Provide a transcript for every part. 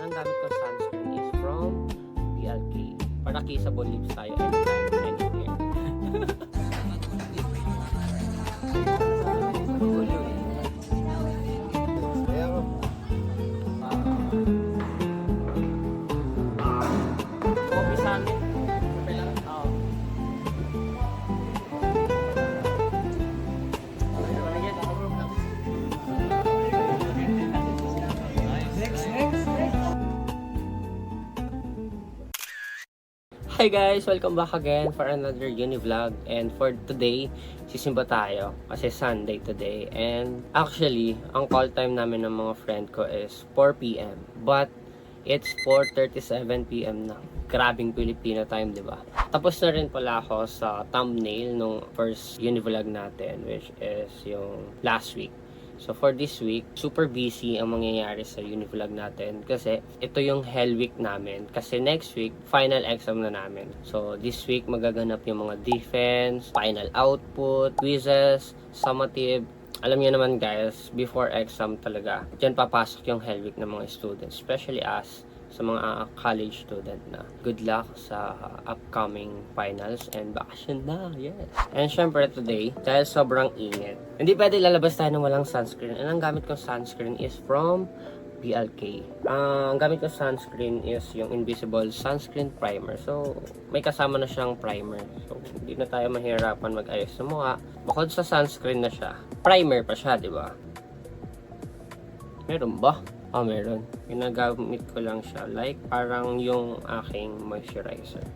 And ang gamit kong sunscreen is from BLK. Para kissable lips tayo anytime, anywhere. Coffee sa amin. Oo. Hi guys! Welcome back again for another uni vlog. And for today, sisimba tayo kasi Sunday today. And actually, ang call time namin ng mga friend ko is 4 PM. But it's 4:37 PM na. Grabing Filipino time, di ba? Tapos na rin pala ako sa thumbnail nung first uni vlog natin, which is yung last week. So for this week, super busy ang mangyayari sa uni-vlog natin kasi ito yung hell week namin. Kasi next week, final exam na namin. So this week, magaganap yung mga defense, final output, quizzes, summative. Alam niyo naman guys, before exam talaga, dyan papasok yung hell week ng mga students, especially us, sa mga college student na. Good luck sa upcoming finals and vacation na, yes. And syempre today, dahil sobrang init, hindi pwede lalabas tayo ng walang sunscreen. And ang gamit kong sunscreen is from BLK. Ang gamit kong sunscreen is yung Invisible Sunscreen Primer. So, may kasama na siyang primer. So, hindi na tayo mahirapan mag-ayos sa mukha. Bukod sa sunscreen na siya, primer pa siya, di ba? Meron ba? Meron. Ginagamit ko lang siya. Like, parang yung aking moisturizer.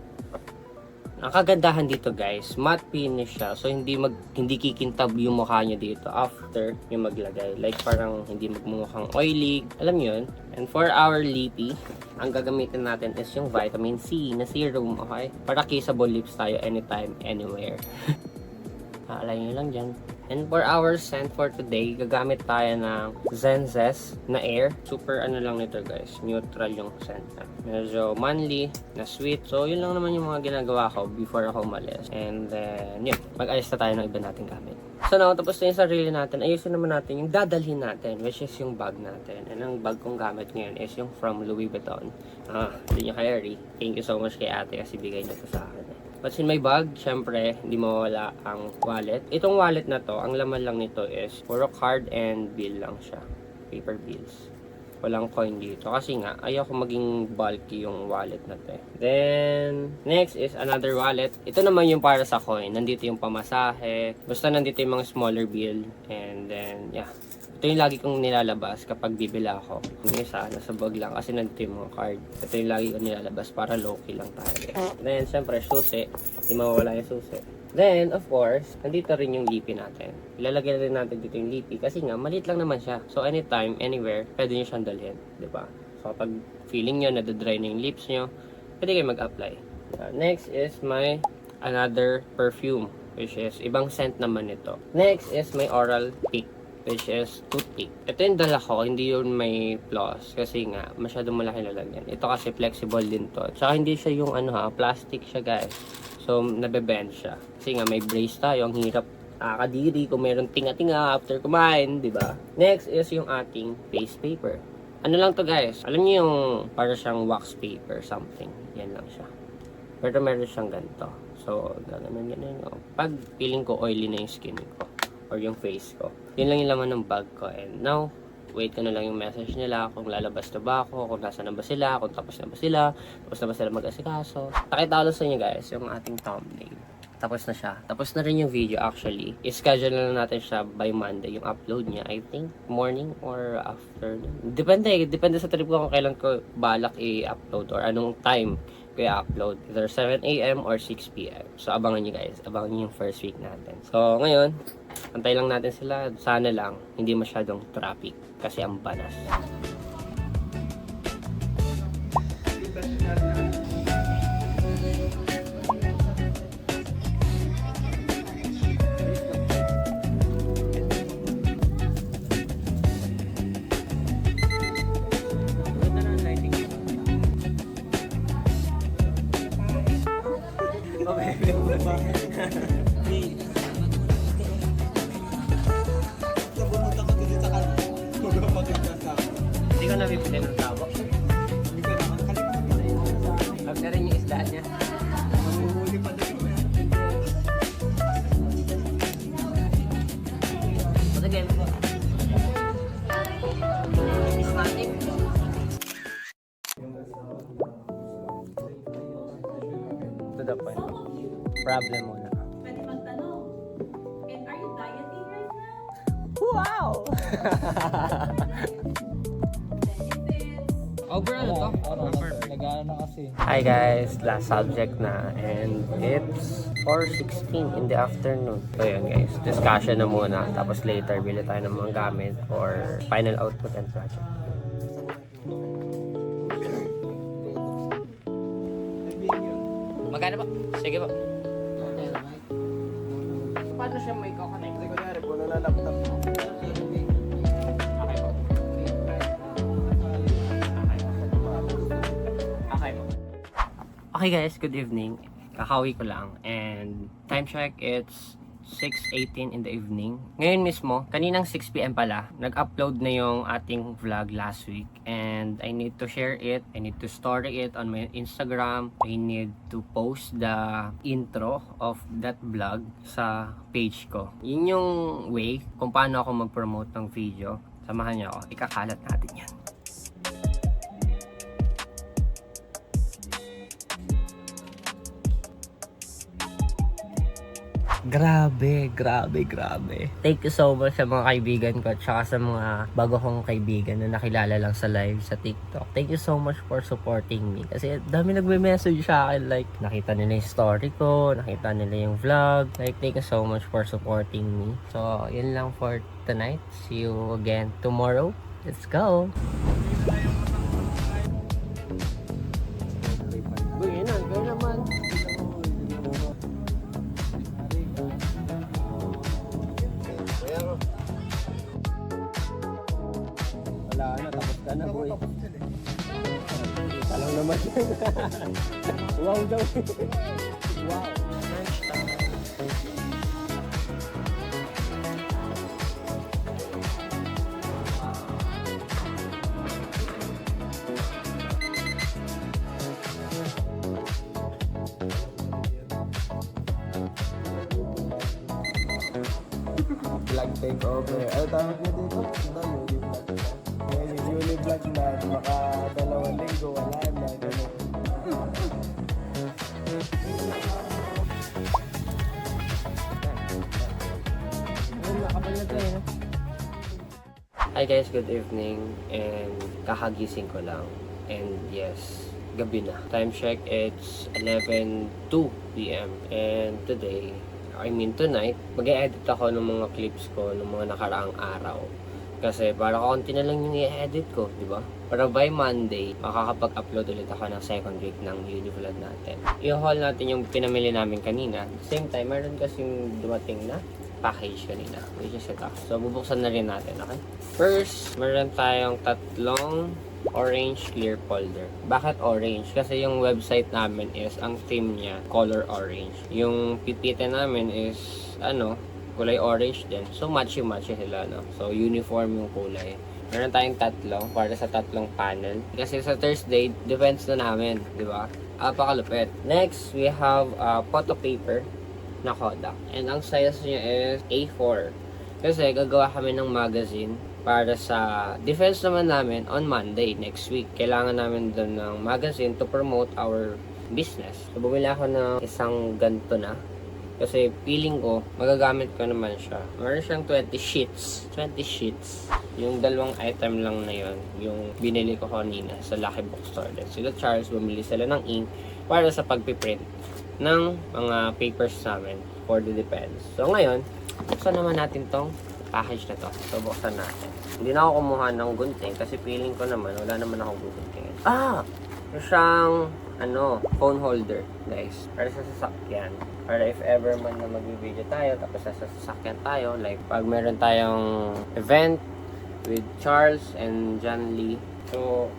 Ang kagandahan dito guys, matte finish siya. So, hindi kikintab yung mukha nyo dito after yung maglagay. Like, parang hindi magmumukhang oily. Alam nyo yun? And for our lippy, ang gagamitin natin is yung vitamin C na serum, okay? Para kissable lips tayo anytime, anywhere. Alay nyo lang dyan. And for our scent for today, gagamit tayo ng Zenzes na Air. Super ano lang nito guys, neutral yung scent na. Medyo manly, na sweet. So yun lang naman yung mga ginagawa ko before ako umalis. And then yun, mag-ayos na tayo ng iba nating gamit. So now, tapos na yung sarili natin, ayusin naman natin yung dadalhin natin, which is yung bag natin. And ang bag kong gamit ngayon is yung from Louis Vuitton. Hindi niya kaya thank you so much kay ate kasi bigay niya to sa akin. What's in my bag? Syempre, hindi mawala ang wallet. Itong wallet na to, ang laman lang nito is puro card and bill lang siya. Paper bills. Walang coin dito. Kasi nga, ayaw ko maging bulky yung wallet na to. Then, next is another wallet. Ito naman yung para sa coin. Nandito yung pamasahe. Basta nandito yung mga smaller bill. And then, yeah. Ito yung lagi kong nilalabas kapag bibila ako. Yung isa, nasa bag lang kasi nandito yung mga card. Ito yung lagi kong nilalabas para low-key lang tayo. Then, syempre, susi. Hindi mawawala yung susi. Then, of course, nandito rin yung lippy natin. Ilalagay rin natin dito yung lippy kasi nga, maliit lang naman siya. So, anytime, anywhere, pwede nyo siyang dalhin. Diba? So, kapag feeling nyo, nadadry na yung lips nyo, pwede kayo mag-apply. Next is my another perfume, which is ibang scent naman ito. Next is my Oral Pick, which is toothpick. Ito yung dala ko, hindi yun may flaws kasi nga masyadong malaki lalagyan. Ito kasi flexible din to. Tsaka hindi siya yung plastic siya guys. So nabebend siya. Kasi nga may brace tayo, ang hirap kadiri kung meron tinga-tinga after kumain, di ba? Next is yung ating face paper. Ano lang to guys? Alam niyo yung para siyang wax paper something. Yan lang siya. Pero meron siyang ganito. So ganun. Pag feeling ko oily na yung skin ko or yung face ko. Yun lang yung laman ng bag ko. And now, wait ko na lang yung message nila kung lalabas na ba ako, kung nasa na ba sila, kung tapos na ba sila mag-asikaso. Pakita ko lang sa inyo guys yung ating thumbnail. Tapos na siya. Tapos na rin yung video actually. I-schedule na natin siya by Monday yung upload niya. I think morning or afternoon. Depende sa trip ko kung kailan ko balak i-upload or anong time ko i-upload. Either 7 AM or 6 PM. So abangan nyo guys. Abangan nyo yung first week natin. So ngayon, antay lang natin sila. Sana lang hindi masyadong traffic kasi ang banas. Hindi ka nabibili ng tawag. the point. Some of you, Problem muna. pwede magtanong, and are you dieting right now? Wow! Benefits? Overall to? Nag-ano na kasi. Hi guys, last subject na and it's 4:16 in the afternoon. So yun guys, discussion na muna tapos later bili tayo ng mga gamit for final output and project. Magkano ba? Sige po. Paano siya may connect? Kasi kunyari, puno na laptop mo. Okay po. Okay po. Okay guys, good evening. Kakawi ko lang and time check, it's 6:18 in the evening. Ngayon mismo, kaninang 6 PM pala, nag-upload na yung ating vlog last week and I need to share it, I need to story it on my Instagram, I need to post the intro of that vlog sa page ko. Yun yung way kung paano ako mag-promote ng video. Samahan niyo ako, ikakalat natin yan. Grabe. Thank you so much sa mga kaibigan ko at saka sa mga bago kong kaibigan na nakilala lang sa live sa TikTok. Thank you so much for supporting me. Kasi dami nagme-message sa akin like nakita nila yung story ko, nakita nila yung vlog. Like thank you so much for supporting me. So yun lang for tonight. See you again tomorrow. Let's go! Uy, yun naman. Wala na, tapos ka na boy. Kita lang naman. Wow daw. Wow. Vlog takeover. Ano tawag niyo dito? Uni vlog. Ngayon yung uni vlog na maka 2 linggo, wala na. Ganun. Hi guys, good evening and kakagising ko lang and yes, gabi na. Time check, it's 11:02 PM and tonight, mag-e-edit ako ng mga clips ko ng mga nakaraang araw. Kasi para konti na lang yung i-edit ko, di ba? Para by Monday, makakapag-upload ulit ako ng second week ng Univlog natin. I-haul natin yung pinamili namin kanina. Same time, meron kasing dumating na package kanina, which is ito. So, bubuksan na rin natin, okay? First, meron tayong 3 orange clear folder. Bakit orange? Kasi yung website namin is, ang theme niya, color orange. Yung pipitan namin is, kulay orange din. So, matchy-matchy sila, no? So, uniform yung kulay. Meron tayong 3 para sa 3 panel. Kasi sa Thursday, depends na namin, di ba? Pakalupit. Next, we have photo paper na Kodak. And ang size niya is A4. Kasi gagawa kami ng magazine para sa defense naman namin on Monday next week. Kailangan namin doon ng magazine to promote our business. So, bumili ako ng isang ganito na. Kasi feeling ko, magagamit ko naman siya. Meron siyang 20 sheets. 20 sheets. Yung 2 item lang na yon, yung binili ko kanina sa Lucky Bookstore. Sila Charles, bumili sila ng ink para sa pagpiprint ng mga papers namin for the defense. So ngayon, buksan naman natin tong package na to. So buksan natin. Hindi na ako kumuha ng gunting kasi feeling ko naman, wala naman akong guguntingin. Siyang phone holder, guys. Para sa sasakyan. Para if ever man na mag-video tayo, tapos sa sasakyan tayo, like pag meron tayong event with Charles and John Lee. So,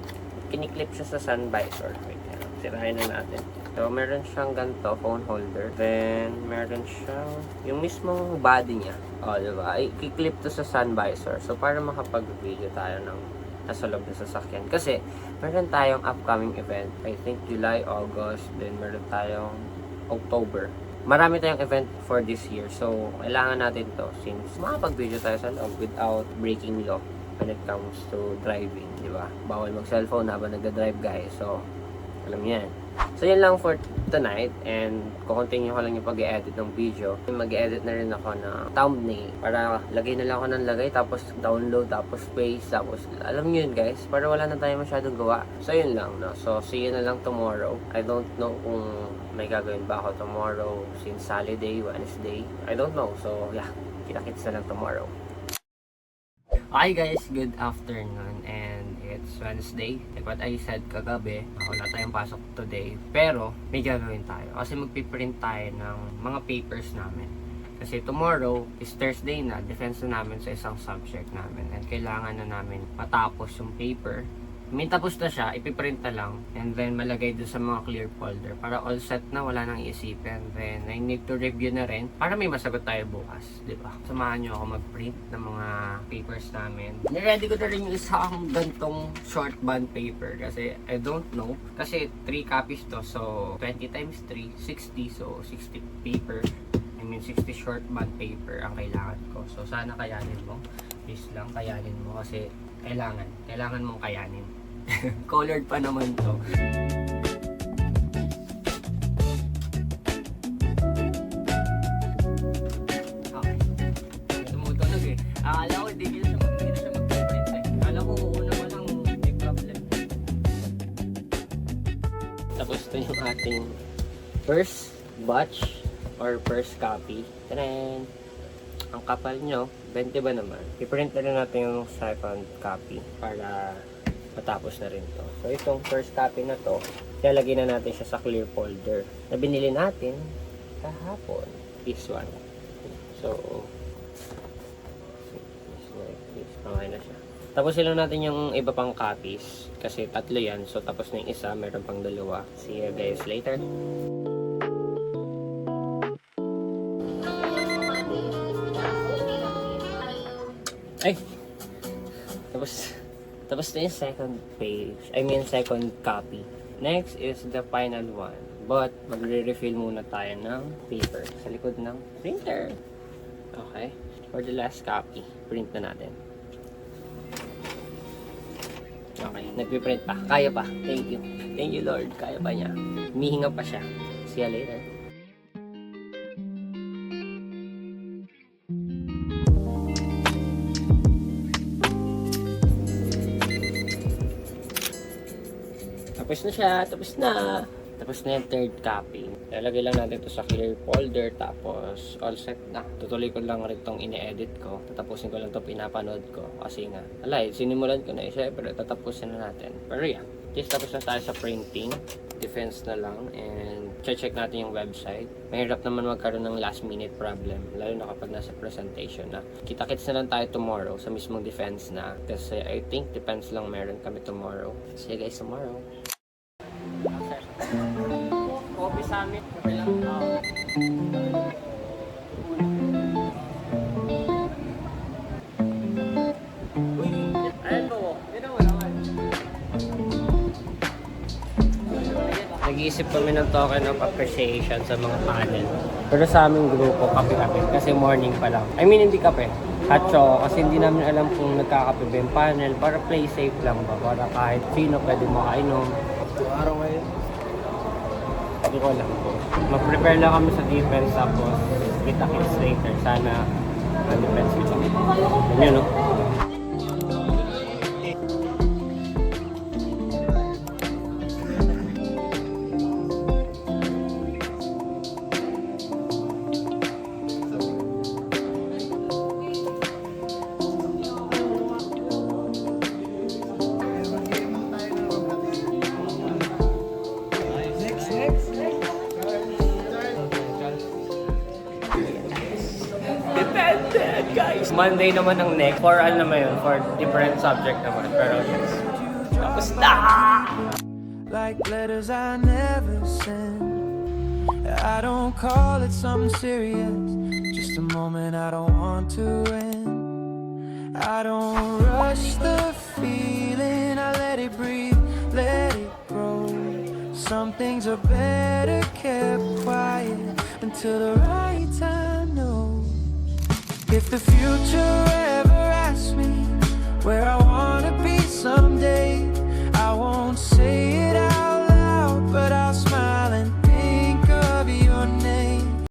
kiniklip siya sa sun visor. Wait, sirahin na natin. So, meron siyang ganito, phone holder. Then, meron siyang yung mismong body niya. Diba? I-clip to sa sun visor. So, para makapag-video tayo ng nasa loob ng sasakyan. Kasi, meron tayong upcoming event. I think July, August. Then, meron tayong October. Marami tayong event for this year. So, kailangan natin to since makapag-video tayo sa loob without breaking law when it comes to driving. Diba? Bawal mag-cellphone habang nagda-drive, guys. So, alam niyan. So yun lang for tonight, and kukontinue ko lang yung pag-edit ng video. Mag-edit na rin ako na thumbnail para lagay na lang ako ng lagay, tapos download, tapos paste, tapos alam nyo yun guys, para wala na tayo masyadong gawa. So yun lang, no? So see you na lang tomorrow. I don't know kung may gagawin ba ako tomorrow since Saturday, Wednesday. I don't know. So yeah, kita-kits na lang tomorrow. Hi guys, good afternoon, and it's Wednesday. Like what I said kagabi, wala tayong pasok today, pero may gagawin tayo kasi magpiprint tayo ng mga papers namin. Kasi tomorrow is Thursday na, defense na namin sa isang subject namin, and kailangan na namin matapos yung paper. May tapos na siya, ipiprint na lang, and then malagay doon sa mga clear folder para all set na, wala nang iisipin. Then I need to review na rin para may masagot tayo bukas, di ba? Samahan nyo ako mag-print ng mga papers namin. Niready ko na rin yung isang gantong short bond paper kasi I don't know, kasi 3 copies to, so 20 times 3, 60, so 60 paper. I mean 60 short bond paper ang kailangan ko. So sana kayanin mo, please lang kayanin mo kasi kailangan mong kayanin. Colored pa naman to. Okay. Tumutunog eh. Akala ko hindi siya mag-print eh. Akala ko una mo lang may problem. Tapos ito yung ating first batch or first copy. Tanan! Ang kapal nyo, 20 ba naman? I-print na rin natin yung second copy para matapos na rin to. So itong first copy na to, ilalagay na natin siya sa clear folder na binili natin kahapon. This one. So okay na siya. Tapusin lang natin yung iba pang copies kasi 3 yan. So tapos na yung isa, meron pang 2. See you guys later. Ay! Tapos na yung second page. I mean, second copy. Next is the final one. But, magre-refill muna tayo ng paper sa likod ng printer. Okay? For the last copy, print na natin. Okay, nagpiprint pa. Kaya pa. Thank you. Thank you, Lord. Kaya pa niya. Humihinga pa siya. See you later. Tapos na siya, tapos na yung third copy. Lalagay lang natin ito sa clear folder, tapos all set na. Tutuloy ko lang rin itong ine-edit ko. Tatapusin ko lang ito, pinapanood ko. Kasi nga, sinimulan ko na syempre, tatapusin na natin. Pero yeah, just tapos na tayo sa printing. Defense na lang, and check natin yung website. Mahirap naman magkaroon ng last minute problem, lalo na kapag nasa presentation na. Kita-kits na lang tayo tomorrow sa mismong defense na. Kasi I think defense lang meron kami tomorrow. See you guys tomorrow. Copy sa amin. Uy, ayan po. Nag-iisip kami ng token of appreciation sa mga panel. Pero sa aming grupo, kape-kape. Kasi morning pa lang. I mean, hindi kape. Hot choco. Kasi hindi namin alam kung nagkakape ba yung panel. Para play safe lang ba? Para kahit sino pwede makainom. Araw ngayon. Hindi ko alam po. Mag-prepare lang kami sa defense, tapos kita-kits later. Sana defense kita. Ganyan, no? Guys, Monday naman ang next. For ano naman yun? For different subject naman. Pero yes. Tapos na! Like letters I never sent. I don't call it something serious. Just a moment I don't want to end. I don't rush the feeling. I let it breathe, let it grow. Some things are better kept quiet until the right time knows. If the future